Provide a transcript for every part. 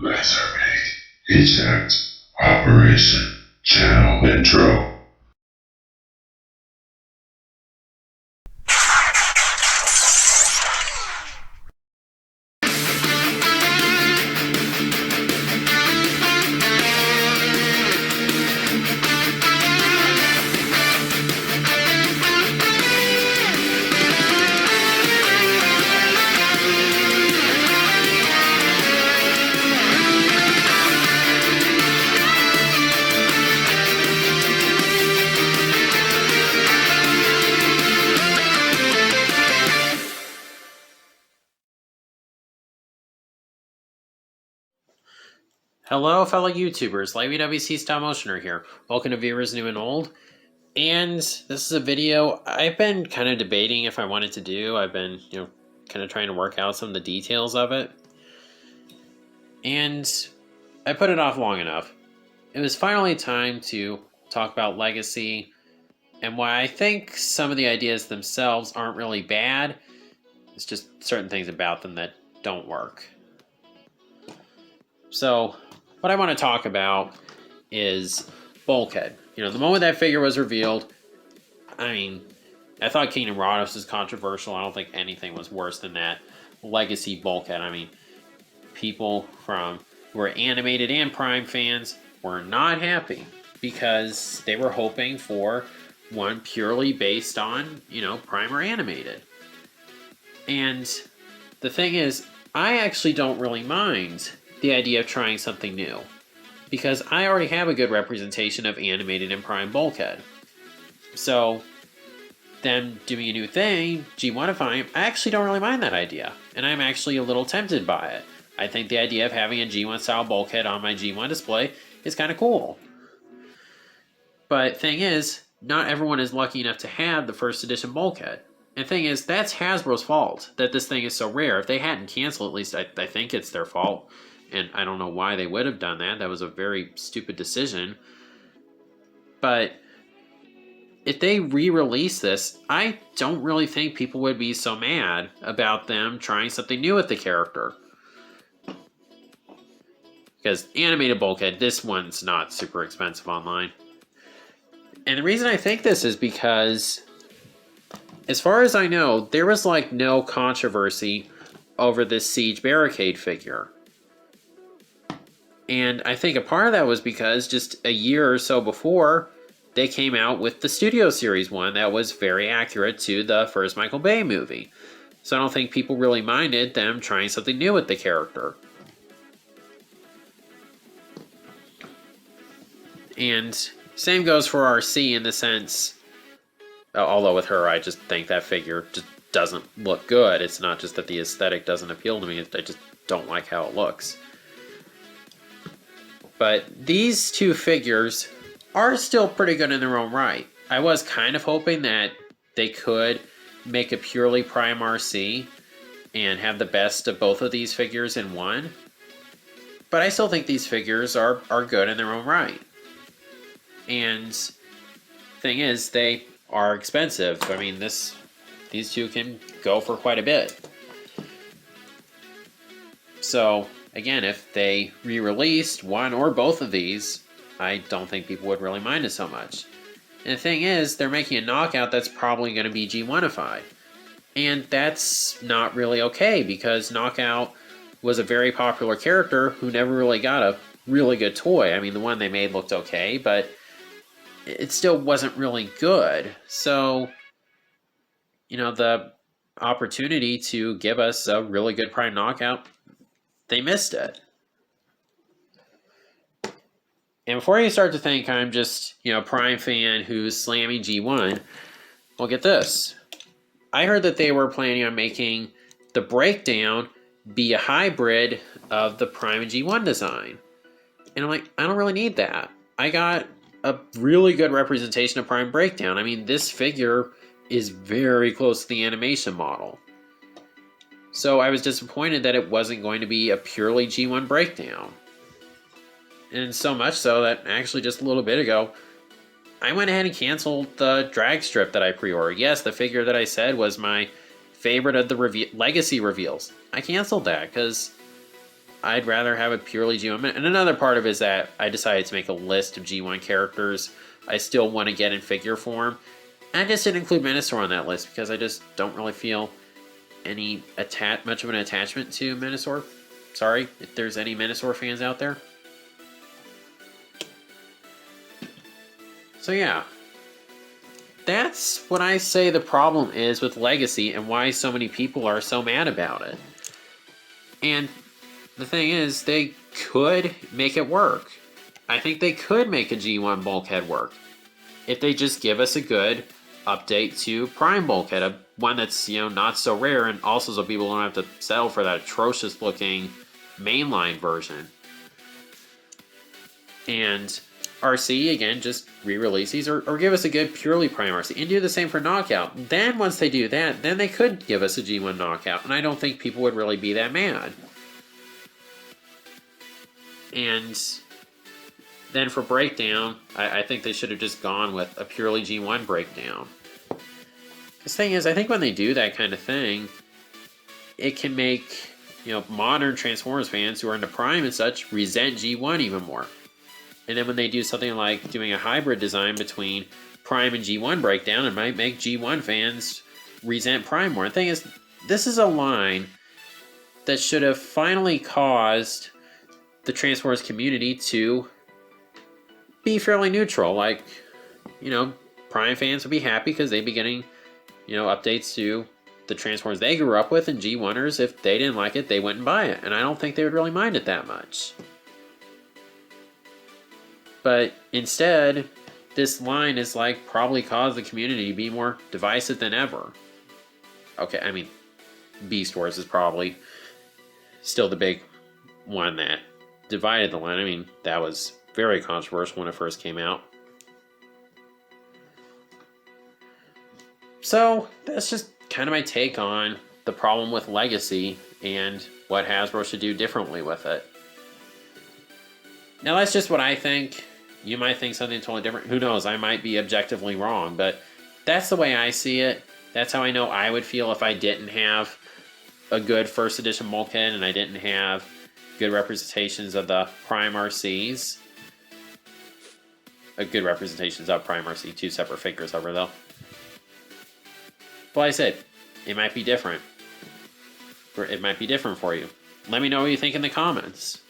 Lasermate. Eject. Operation. Channel intro. Hello, fellow YouTubers. LightWC Stop Motioner here. Welcome to viewers new and old. And this is a video I've been kind of debating if I wanted to do. I've been, kind of trying to work out some of the details of it. And I put it off long enough. It was finally time to talk about Legacy and why I think some of the ideas themselves aren't really bad. It's just certain things about them that don't work. So, what I want to talk about is Bulkhead. The moment that figure was revealed, I thought Kingdom Rodos was controversial. I don't think anything was worse than that Legacy Bulkhead. People who are animated and Prime fans were not happy because they were hoping for one purely based on, Prime or animated. And the thing is, I actually don't really mind the idea of trying something new, because I already have a good representation of animated and Prime Bulkhead. So, them doing a new thing, G1ifying, I actually don't really mind that idea, and I'm actually a little tempted by it. I think the idea of having a G1 style Bulkhead on my G1 display is kind of cool. But thing is, not everyone is lucky enough to have the first edition Bulkhead. And the thing is, that's Hasbro's fault that this thing is so rare. If they hadn't canceled, at least I think it's their fault. And I don't know why they would have done that. That was a very stupid decision. But if they re-release this, I don't really think people would be so mad about them trying something new with the character. Because animated Bulkhead, this one's not super expensive online. And the reason I think this is because, as far as I know, there was no controversy over this Siege Barricade figure. And I think a part of that was because just a year or so before, they came out with the Studio Series one that was very accurate to the first Michael Bay movie. So I don't think people really minded them trying something new with the character. And same goes for RC in the sense, although with her, I just think that figure just doesn't look good. It's not just that the aesthetic doesn't appeal to me, I just don't like how it looks. But these two figures are still pretty good in their own right. I was kind of hoping that they could make a purely Prime RC and have the best of both of these figures in one. But I still think these figures are good in their own right. And thing is, they are expensive. These two can go for quite a bit. So, again, if they re-released one or both of these, I don't think people would really mind it so much. And the thing is, they're making a knockout that's probably going to be G1ified. And that's not really okay, because Knockout was a very popular character who never really got a really good toy. The one they made looked okay, but it still wasn't really good. So, the opportunity to give us a really good Prime Knockout, they missed it. And before you start to think I'm just, Prime fan who's slamming G1, well, get this. I heard that they were planning on making the breakdown be a hybrid of the Prime and G1 design. And I'm like, I don't really need that. I got a really good representation of Prime Breakdown. This figure is very close to the animation model. So I was disappointed that it wasn't going to be a purely G1 breakdown. And so much so that actually just a little bit ago, I went ahead and canceled the drag strip that I pre-ordered. Yes, the figure that I said was my favorite of the Legacy reveals. I canceled that because I'd rather have a purely G1. And another part of it is that I decided to make a list of G1 characters I still want to get in figure form. And I just didn't include Minosaur on that list because I just don't really feel any much of an attachment to Minosaur. Sorry if there's any Minosaur fans out there. So yeah, that's what I say the problem is with Legacy and why so many people are so mad about it. And the thing is, they could make it work. I think they could make a G1 Bulkhead work if they just give us a good update to Prime Bulkhead, one that's, you know, not so rare, and also so people don't have to settle for that atrocious looking mainline version. And RC, again, just re-release these, or give us a good purely Prime RC, and do the same for Knockout. Then once they do that, then they could give us a G1 Knockout, and I don't think people would really be that mad. And then for Breakdown, I think they should have just gone with a purely G1 Breakdown. The thing is, I think when they do that kind of thing, it can make, you know, modern Transformers fans who are into Prime and such resent G1 even more. And then when they do something like doing a hybrid design between Prime and G1 Breakdown, it might make G1 fans resent Prime more. The thing is, this is a line that should have finally caused the Transformers community to be fairly neutral. Like, you know, Prime fans would be happy because they'd be getting, you know, updates to the Transformers they grew up with, and G1ers, if they didn't like it, they wouldn't buy it. And I don't think they would really mind it that much. But instead, this line is like probably caused the community to be more divisive than ever. Okay, I mean, Beast Wars is probably still the big one that divided the line. I mean, that was very controversial when it first came out. So that's just kind of my take on the problem with Legacy and what Hasbro should do differently with it. Now that's just what I think. You might think something totally different. Who knows? I might be objectively wrong, but that's the way I see it. That's how I know I would feel if I didn't have a good first edition Bulkhead and I didn't have good representations of the Prime RCs. Good representations of Prime RC, two separate figures over though. But like I said, it might be different. It might be different for you. Let me know what you think in the comments.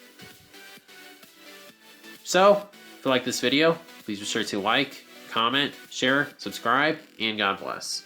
So, if you like this video, please be sure to like, comment, share, subscribe, and God bless.